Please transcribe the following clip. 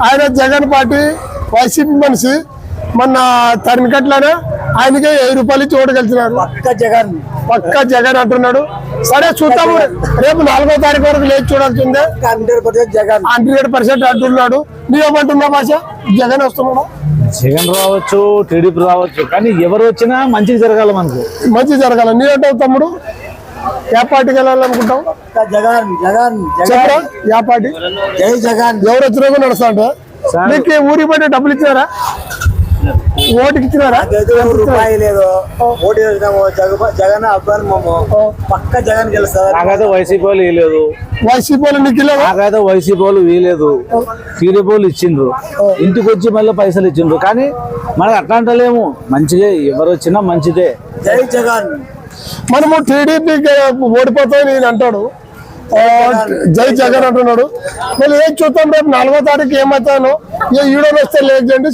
ఆయన Jagan party YCP మనిషి మొన్న తరిమికట్లనే ఆయనకే 1000 రూపాయలు ఇచ్చి ఓటుకెళ్తున్నారు. పక్క జగన్ అంటున్నాడు. సరే చూద్దాము, రేపు 4వ తారీఖు వరకు లేచి చూడాల్సిందే. 100% అంటున్నాడు. నీవేమంటున్నావు భాష? జగన్ వస్తున్నాడు. జగన్ రావచ్చు, టీడీపీ రావచ్చు, కానీ ఎవరు వచ్చినా మంచిగా జరగాలి, మనకు మంచి జరగాలి. నీవేంటావు తమ్ముడు? ఏ పార్టీకి వెళ్ళాలనుకుంటావు? చెప్పరా ఏ పార్టీ? ఎవరు వచ్చినా కూడా నడుస్తా అంటే నీకు ఊరికి పోతే డబ్బులు ఇచ్చినారా? ఓటుకి ఇచ్చినారా? నాకైతే వైసీపీ వాళ్ళు వీలేదు, వైసీపీ వాళ్ళు నీకు నాకైతే వైసీపీ వాళ్ళు వీలేదు, టీడీపీ వాళ్ళు ఇచ్చిండ్రు, ఇంటికి వచ్చి మళ్ళీ పైసలు ఇచ్చిండ్రు. కానీ మనకు అట్లాంటలేము, మంచిగా ఎవరు వచ్చినా మంచిదే. జై జగన్. మనము టీడీపీకి ఓడిపోతాం నేను అంటాడు, జై జగన్ అంటున్నాడు. మళ్ళీ ఏం చూద్దాం, రేపు 4వ తారీఖు ఏమవుతానో. ఏ ఈడోలు వస్తే లేదండి.